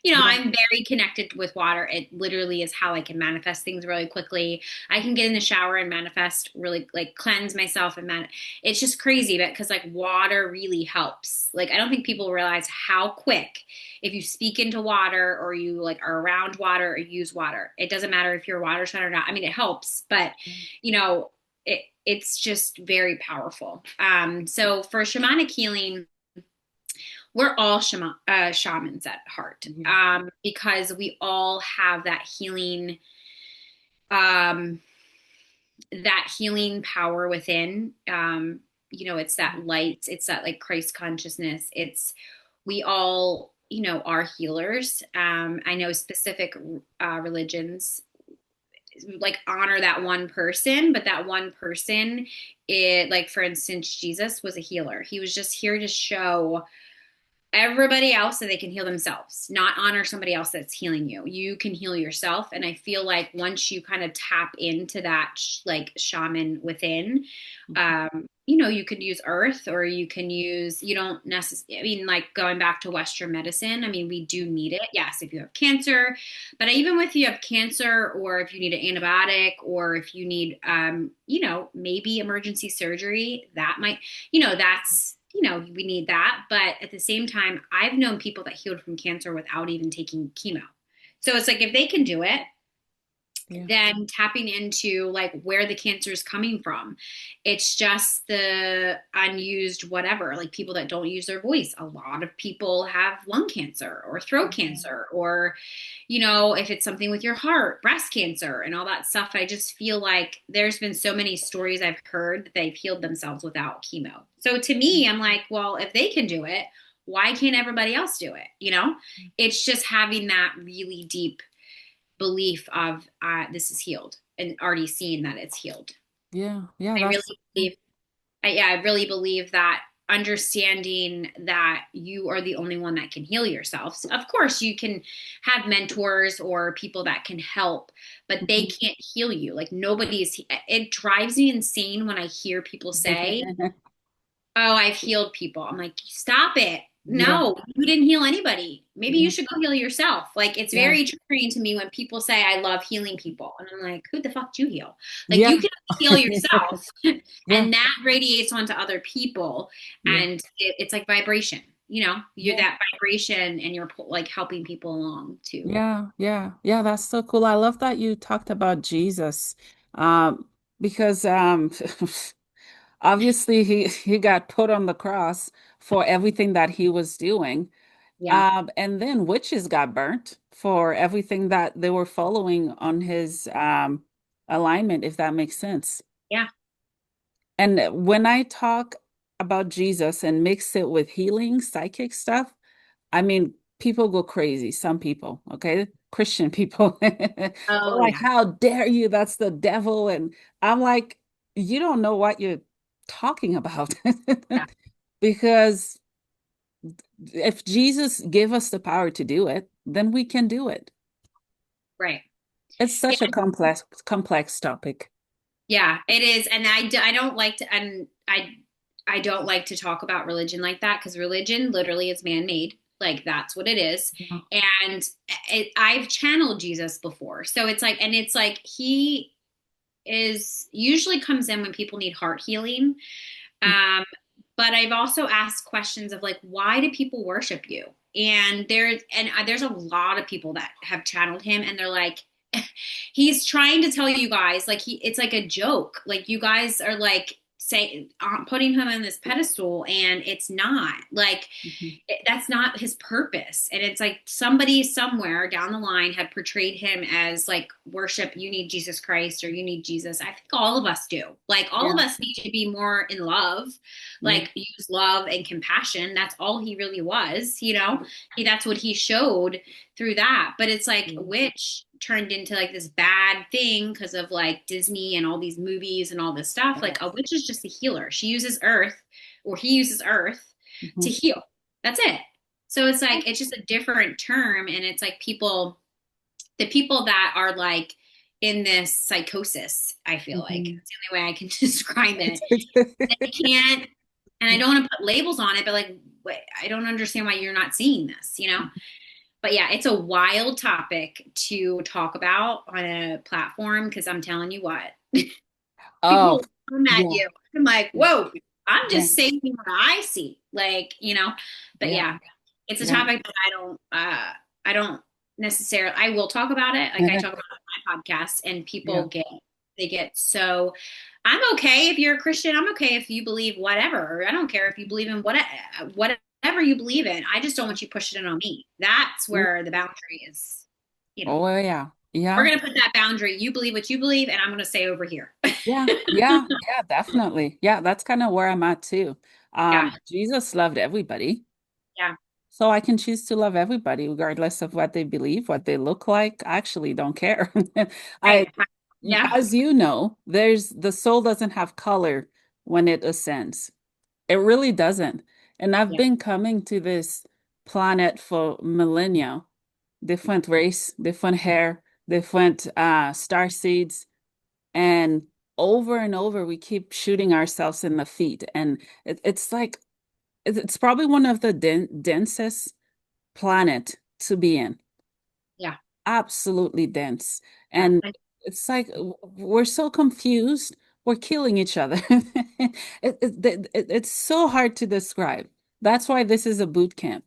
Yeah. I'm very connected with water. It literally is how I can manifest things really quickly. I can get in the shower and manifest really, like, cleanse myself and it's just crazy, but because like water really helps. Like I don't think people realize how quick if you speak into water or you like are around water or use water. It doesn't matter if you're a water sign or not. I mean, it helps, but you know, it's just very powerful. So for shamanic healing, we're all shamans at heart, Yeah. because we all have um, that healing power within. It's that light, it's that like Christ consciousness. We all, are healers. I know specific religions like honor that one person, but that one person, like for instance, Jesus was a healer. He was just here to show everybody else that they can heal themselves, not honor somebody else that's healing you. You can heal yourself. And I feel like once you kind of tap into that like shaman within, you can use earth or you can use, you don't necessarily, I mean, like going back to Western medicine, I mean, we do need it. Yes, if you have cancer, but even if you have cancer or if you need an antibiotic or if you need, maybe emergency surgery, that might, we need that. But at the same time, I've known people that healed from cancer without even taking chemo. So it's like if they can do it, Yeah. then tapping into like where the cancer is coming from. It's just the unused whatever, like people that don't use their voice. A lot of people have lung cancer or throat cancer, or, if it's something with your heart, breast cancer and all that stuff. I just feel like there's been so many stories I've heard that they've healed themselves without chemo. So to me, I'm like, well, if they can do it, why can't everybody else do it? It's just having that really deep belief of this is healed and already seeing that it's healed. Yeah. Yeah, I really that's believe, I really believe that understanding that you are the only one that can heal yourself. So of course, you can have mentors or people that can help, but they can't heal you. Like it drives me insane when I hear people say, oh, I've healed people. I'm like, stop it. yeah. No, you didn't heal anybody. Maybe you Yeah. should go heal yourself. Like, it's Yeah. very triggering to me when people say, I love healing people. And I'm like, who the fuck do you heal? Like, Yeah. you can heal yourself Yeah. and that radiates onto other people. Yeah. And it's like vibration, you're Yeah. that vibration and you're like helping people along too. Yeah. Yeah. Yeah. That's so cool. I love that you talked about Jesus. Um, because obviously he got put on the cross for everything that he was doing. Yeah. And then witches got burnt for everything that they were following on his alignment, if that makes sense. Yeah. And when I talk about Jesus and mix it with healing, psychic stuff, I mean, people go crazy. Some people, okay? Christian people. They're Oh, like, yeah. how dare you? That's the devil. And I'm like, you don't know what you're talking about. Yeah. Because if Jesus gave us the power to do it, then we can do it. Right. It's Yeah. such a complex topic. Yeah, it is. And I don't like to, and I don't like to talk about religion like that because religion literally is man-made. Like that's what it is. Yeah. And I've channeled Jesus before. So it's like, and it's like he is usually comes in when people need heart healing. Um, but I've also asked questions of like, why do people worship you? And there's a lot of people that have channeled him, and they're like, he's trying to tell you guys like it's like a joke. Like you guys are like say putting him on this pedestal, and it's not like Mhm. that's not his purpose. And it's like somebody somewhere down the line had portrayed him as like worship, you need Jesus Christ or you need Jesus. I think all of us do. Like all of Yeah. us need to be more in love, Yeah. like use love and compassion. That's all he really was, you know? That's what he showed through that. But it's like a Yeah. witch turned into like this bad thing because of like Disney and all these movies and all this stuff. Like a Yes. witch is just a healer. She uses earth, or he uses earth to Mhm. heal. That's it. So it's like it's just a different term, and it's like the people that are like in this psychosis, I feel like Mhm. it's the only way I can describe it. They can't, and I don't want to put labels on it, but like, wait, I don't understand why you're not seeing this, you know? But yeah, it's a wild topic to talk about on a platform because I'm telling you what, Oh, people come at yeah. you. I'm like, whoa, I'm Yeah. just saying what I see, like, you know. But Yeah. yeah, it's a Yeah. topic that I don't necessarily. I will talk about it, like I talk about it on my podcast, and Yeah. people get so. I'm okay if you're a Christian. I'm okay if you believe whatever. I don't care if you believe in whatever you believe in. I just don't want you pushing it on me. That's Yeah. where the boundary is. You know, Oh, yeah. we're Yeah. gonna put that boundary. You believe what you believe, and I'm gonna say over here. Yeah. Yeah. Yeah. Definitely. Yeah. That's kind of where I'm at too. Yeah, Jesus loved everybody. yeah. So I can choose to love everybody, regardless of what they believe, what they look like. I actually don't care. I, Right. Yeah. as you know, there's the soul doesn't have color when it ascends. It really doesn't. And I've Yeah. been coming to this planet for millennia, different race, different hair, different star seeds, and over we keep shooting ourselves in the feet. And it's like it's probably one of the densest planet to be in. Yeah. Absolutely dense. Yeah. And it's like we're so confused. We're killing each other. It's so hard to describe. That's why this is a boot camp.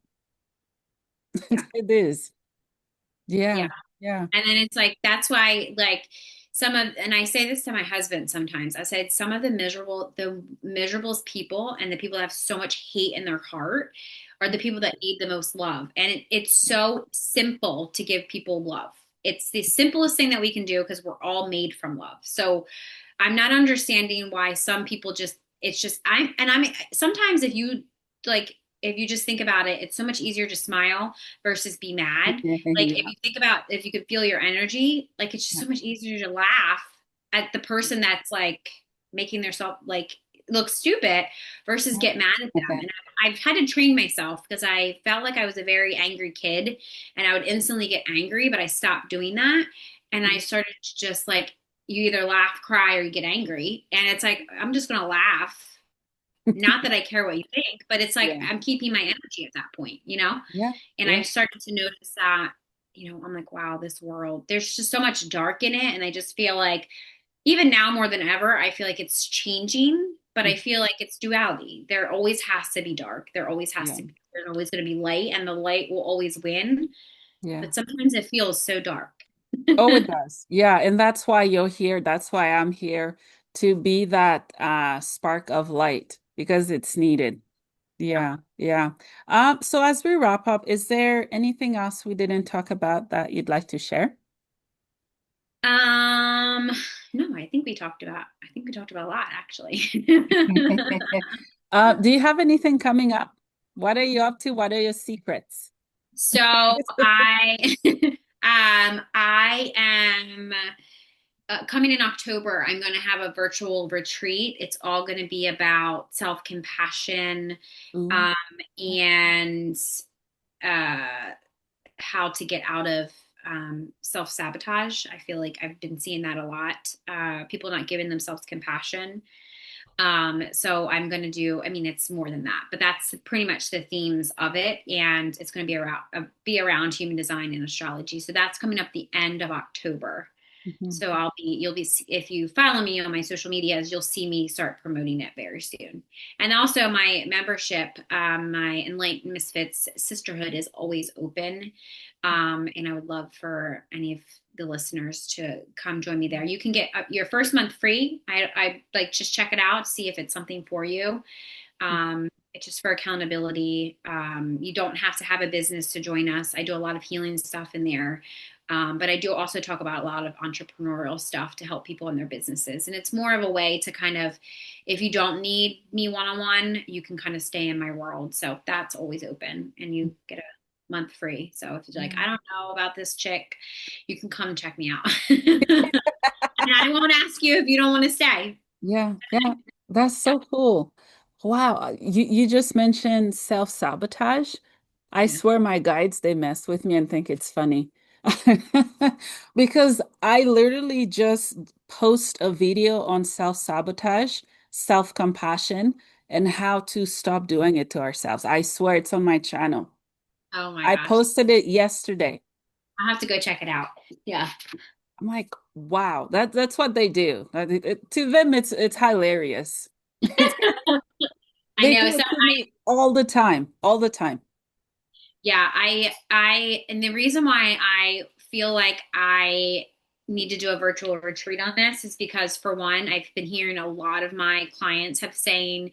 Yeah. It is. Yeah. Yeah. Yeah. And then it's like that's why like and I say this to my husband sometimes. I said some of the miserablest people and the people that have so much hate in their heart are the people that need the most love. And it's so simple to give people love. It's the simplest thing that we can do because we're all made from love. So I'm not understanding why some people just it's just I'm sometimes if you like if you just think about it, it's so much easier to smile versus be mad. Like if Yeah. you think about if you could feel your energy, like it's just Yeah. so much easier to laugh at the person that's like making themselves like look stupid versus get mad at them. And I've had to train myself because I felt like I was a very angry kid and I would instantly get angry, but I stopped doing that. And I started to just like you either laugh, cry, or you get angry. And it's like, I'm just going to laugh. Not that I care what you think, but it's like Yeah. I'm keeping my energy at that point, you know? Yeah. And Yeah. I've started to notice that, you know, I'm like, wow, this world, there's just so much dark in it. And I just feel like, even now more than ever, I feel like it's changing, but I feel like it's duality. There always has to be dark. Yeah. There's always going to be light, and the light will always win. Yeah. But sometimes it feels so dark. Oh, it does. Yeah, and that's why you're here. That's why I'm here to be that spark of light because it's needed. Yeah, yeah. So as we wrap up, is there anything else we didn't talk about that you'd like to share? Um, no, I think we talked about a lot actually. Do you have anything coming up? What are you up to? What are your secrets? So I, I am coming in October. I'm going to have a virtual retreat. It's all going to be about self-compassion, Ooh, um, and uh, how to get out of self-sabotage. I feel like I've been seeing that a lot. People not giving themselves compassion. So I'm going to do, I mean, it's more than that, but that's pretty much the themes of it. And it's going to be around human design and astrology. So that's coming up the end of October. Mhm. So you'll be, if you follow me on my social medias, you'll see me start promoting it very soon. And also my membership, my Enlightened Misfits Sisterhood is always open. And I would love for any of the listeners to come join me there. You can get your first month free. I like just check it out, see if it's something for you. It's just for accountability. You don't have to have a business to join us. I do a lot of healing stuff in there. But I do also talk about a lot of entrepreneurial stuff to help people in their businesses. And it's more of a way to kind of, if you don't need me one-on-one, you can kind of stay in my world. So that's always open and you get a month free. So if you're like, I don't know about this chick, you can come check me out. And I won't ask you if you don't want to stay. Yeah, yeah, that's Yeah. so cool. Wow, you just mentioned self-sabotage. I Yeah. swear my guides, they mess with me and think it's funny. Because I literally just post a video on self-sabotage, self-compassion, and how to stop doing it to ourselves. I swear it's on my channel. Oh my I gosh. posted it yesterday. I'll have to go check it out. Yeah. I'm like, wow, that's what they do. To them, it's hilarious. I They know. do So it to me all the time, all the time. yeah, and the reason why I feel like I need to do a virtual retreat on this is because for one, I've been hearing a lot of my clients have saying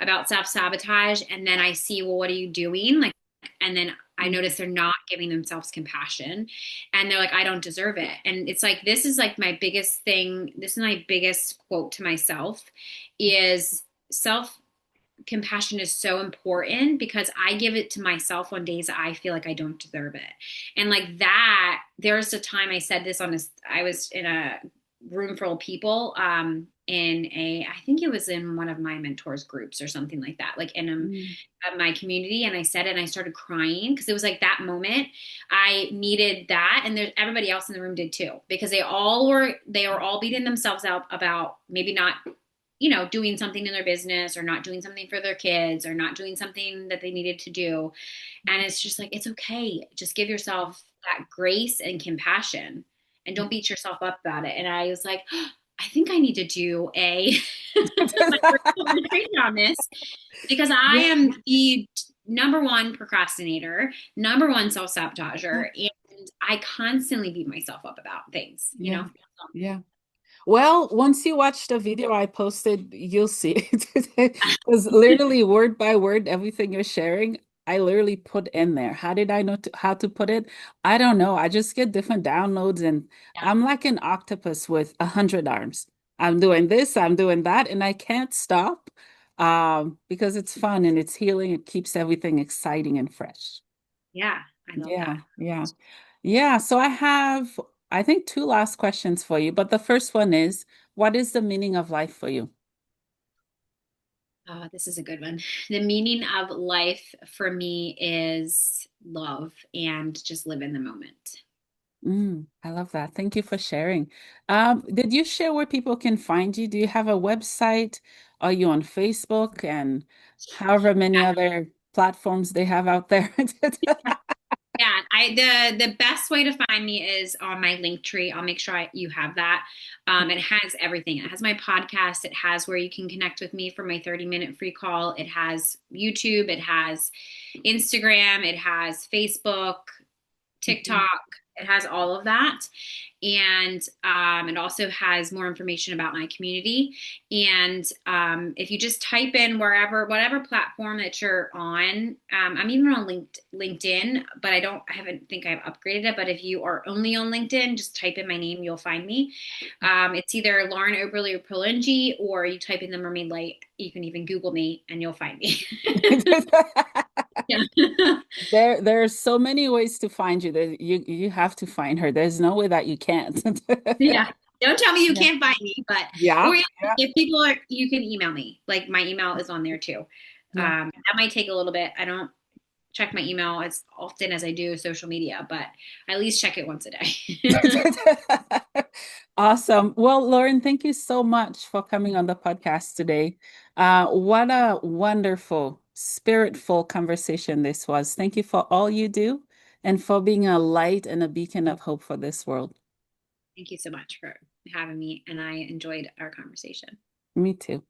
about self-sabotage, and then I see, well, what are you doing? Like, and then I notice they're not giving themselves compassion, and they're like, I don't deserve it. And it's like, this is like my biggest thing. This is my biggest quote to myself is self compassion is so important because I give it to myself on days that I feel like I don't deserve it. And like that, there's a time I said this I was in a room full of people, I think it was in one of my mentors groups or something like that, like in Mm. my community. And I said it and I started crying because it was like that moment I needed that. And there's everybody else in the room did too, because they were all beating themselves up about maybe not doing something in their business or not doing something for their kids or not doing something that they needed to do. And it's just like, it's okay. Just give yourself that grace and compassion and don't beat yourself up about it. And I was like, oh, I think I need to do my virtual retreat on this because I Yeah, am the number one procrastinator, number one self-sabotager, and I constantly beat myself up about things. yeah, yeah. Well, once you watch the video I posted, you'll see it. Because literally word by word, everything you're sharing, I literally put in there. How did I know how to put it? I don't know. I just get different downloads, and Yeah. I'm like an octopus with 100 arms. I'm doing this, I'm doing that, and I can't stop because it's fun and it's healing. It keeps everything exciting and fresh. Yeah, I love Yeah, that. yeah. Yeah, so I have, I think, two last questions for you. But the first one is, what is the meaning of life for you? Oh, this is a good one. The meaning of life for me is love and just live in the moment. I love that. Thank you for sharing. Did you share where people can find you? Do you have a website? Are you on Facebook and however many other platforms they have out there? Yeah, the best way to find me is on my link tree. I'll make sure you have that. It has everything. It has my podcast. It has where you can connect with me for my 30-minute free call. It has YouTube. It has Instagram. It has Facebook, Mhm. TikTok. It has all of that. And it also has more information about my community. And if you just type in whatever platform that you're on, I'm even on LinkedIn, but I haven't think I've upgraded it. But if you are only on LinkedIn, just type in my name, you'll find me. It's either Lauren Oberly or Pearlingi, or you type in the Mermaid Light. You can even Google me and you'll find me. Yeah. There are so many ways to find you. You have to find her. There's no way that you can't. Yeah. Don't tell me you Yeah. can't find me, but Yeah. or Yeah. if people are, you can email me. Like my email is on there too. Yeah. That might take a little bit. I don't check my email as often as I do social media, but I at least check it once a day. Awesome. Well, Lauren, thank you so much for coming on the podcast today. What a wonderful, spiritful conversation this was. Thank you for all you do and for being a light and a beacon of hope for this world. Thank you so much for having me, and I enjoyed our conversation. Me too.